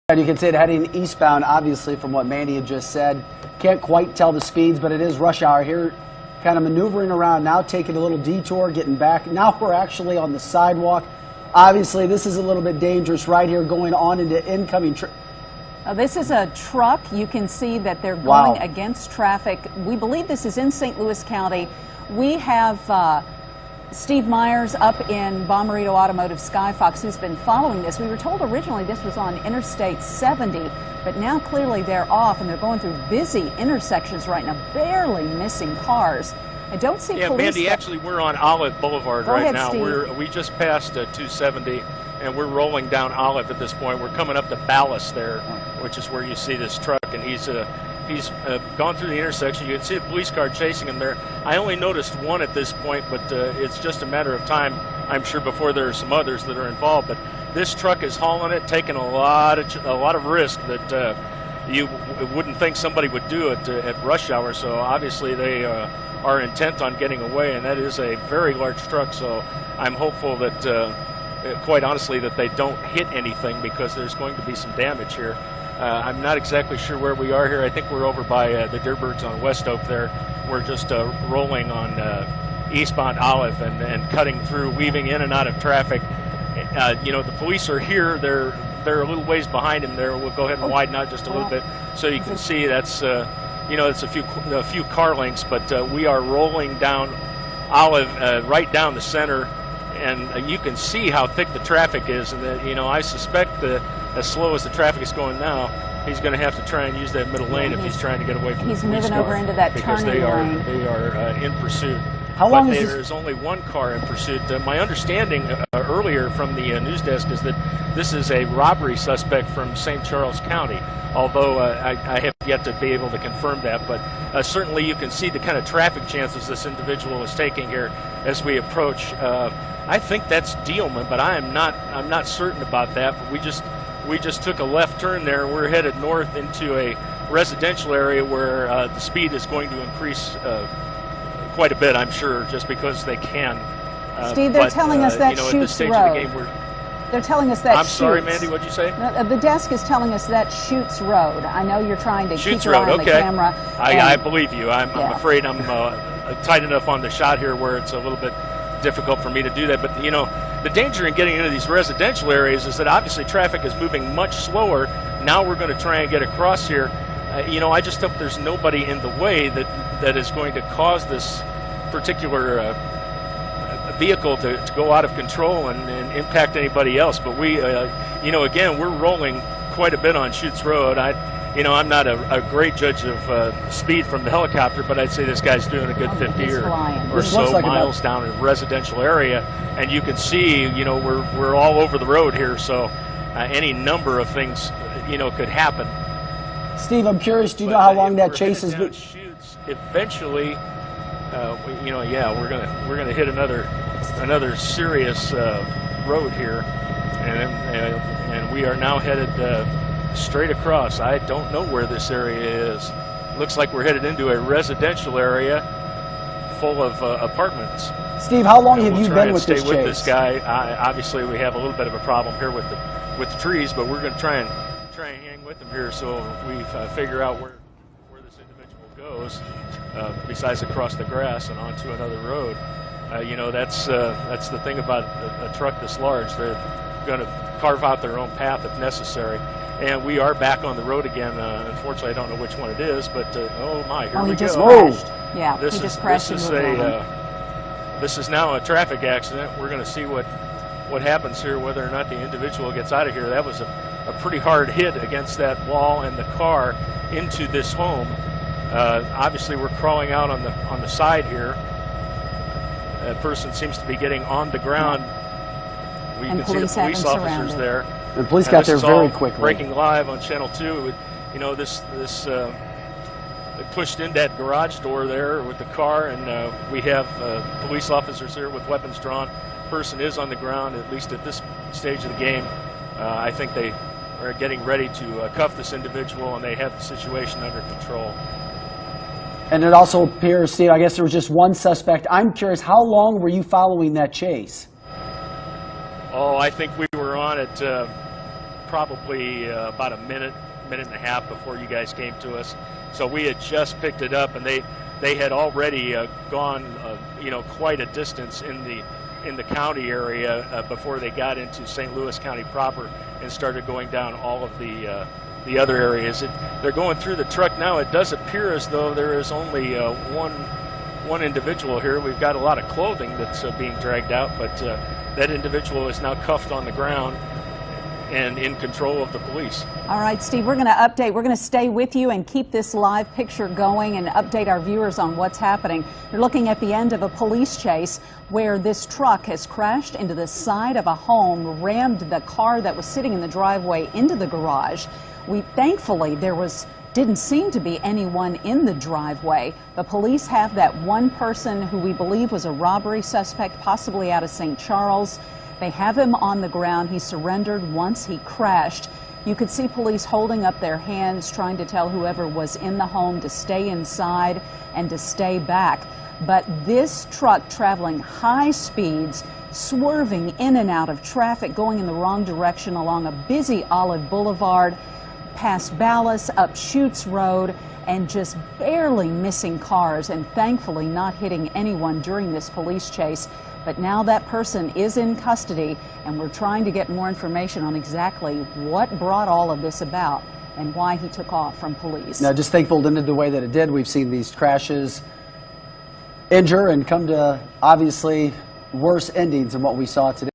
And you can see it heading eastbound, obviously, from what Mandy had just said. Can't quite tell the speeds, but it is rush hour here. Kind of maneuvering around now, taking a little detour, getting back. Now we're actually on the sidewalk. Obviously, this is a little bit dangerous right here, going on into incoming. This is a truck. You can see that they're going against traffic. We believe this is in St. Louis County. We have Steve Myers up in Bommarito Automotive Skyfox, who's been following this. We were told originally this was on Interstate 70, but now clearly they're off and they're going through busy intersections right now, barely missing cars. I don't see police. Mandy, actually we're on Olive Boulevard right now. Steve. We just passed 270 and we're rolling down Olive at this point. We're coming up to Ballast there, which is where you see this truck, and he's gone through the intersection. You can see a police car chasing him there. I only noticed one at this point, but it's just a matter of time, I'm sure, before there are some others that are involved. But this truck is hauling it, taking a lot of risk that you wouldn't think somebody would do it at rush hour. So obviously they are intent on getting away, and that is a very large truck. So I'm hopeful that, quite honestly, that they don't hit anything, because there's going to be some damage here. I'm not exactly sure where we are here. I think we're over by the Deerbirds on West Oak there. We're just rolling on eastbound Olive and cutting through, weaving in and out of traffic. You know, the police are here. They're a little ways behind him there. We'll go ahead and widen out just a little bit so you can see that's, you know, it's a few car lengths, but we are rolling down Olive right down the center. And you can see how thick the traffic is, and you know, I suspect that as slow as the traffic is going now, he's going to have to try and use that middle lane if he's trying to get away from the police car. He's moving over into that turning lane. They are in pursuit. How long is this? There's only one car in pursuit. My understanding earlier from the news desk is that this is a robbery suspect from St. Charles County, although I have yet to be able to confirm that. But certainly you can see the kind of traffic chances this individual is taking here as we approach. I think that's Dealman, but I'm not certain about that. But we just took a left turn there. We're headed north into a residential area where the speed is going to increase quite a bit, I'm sure, just because they can. Steve, they're telling us that Shoots Road. They're telling us that I'm sorry, Mandy, what'd you say? The desk is telling us that Shoots Road. I know you're trying to keep your eye on the okay. camera. I believe you. I'm afraid I'm tight enough on the shot here where it's a little bit difficult for me to do that. But, you know, the danger in getting into these residential areas is that obviously traffic is moving much slower. Now we're going to try and get across here. You know, I just hope there's nobody in the way that is going to cause this particular vehicle to go out of control and impact anybody else. But we, you know, again, we're rolling quite a bit on Shoots Road. You know, I'm not a great judge of speed from the helicopter, but I'd say this guy's doing a good 50 or so miles down in a residential area. And you can see, you know, we're all over the road here, so any number of things, you know, could happen. Steve, I'm curious, do you know how long that chase has been? Shoots, eventually, you know, yeah, we're gonna hit another serious road here, and we are now headed straight across. I don't know where this area is. Looks like we're headed into a residential area full of apartments. Steve, how long have you been with this chase? Stay with this guy. Obviously, we have a little bit of a problem here with the trees, but we're going to try and hang with him here so we figure out where this individual goes. Besides across the grass and onto another road. You know, that's the thing about a truck this large. They're going to carve out their own path if necessary. And we are back on the road again. Unfortunately, I don't know which one it is, but oh my, here we just go. Crashed. Yeah, he just crashed. This is now a traffic accident. We're going to see what happens here, whether or not the individual gets out of here. That was a pretty hard hit against that wall and the car into this home. Obviously, we're crawling out on the side here. That person seems to be getting on the ground. We can see the police officers there. The police got there very quickly. Breaking live on Channel 2. You know, this they pushed in that garage door there with the car, and we have police officers here with weapons drawn. Person is on the ground, at least at this stage of the game. I think they are getting ready to cuff this individual, and they have the situation under control. And it also appears, Steve, I guess there was just one suspect. I'm curious, how long were you following that chase? Oh, I think we were on it probably about a minute and a half before you guys came to us. So we had just picked it up, and they had already gone quite a distance in the county area before they got into St. Louis County proper and started going down all of the other areas. They're going through the truck now. It does appear as though there is only one individual here. We've got a lot of clothing that's being dragged out, but that individual is now cuffed on the ground and in control of the police. All right, Steve, we're going to update. We're going to stay with you and keep this live picture going and update our viewers on what's happening. You're looking at the end of a police chase where this truck has crashed into the side of a home, rammed the car that was sitting in the driveway into the garage. Thankfully, didn't seem to be anyone in the driveway. The police have that one person who we believe was a robbery suspect, possibly out of St. Charles. They have him on the ground. He surrendered once he crashed. You could see police holding up their hands, trying to tell whoever was in the home to stay inside and to stay back. But this truck traveling high speeds, swerving in and out of traffic, going in the wrong direction along a busy Olive Boulevard, past Ballas, up Schutz Road, and just barely missing cars and thankfully not hitting anyone during this police chase. But now that person is in custody, and we're trying to get more information on exactly what brought all of this about and why he took off from police. Now, just thankful it ended the way that it did. We've seen these crashes injure and come to obviously worse endings than what we saw today.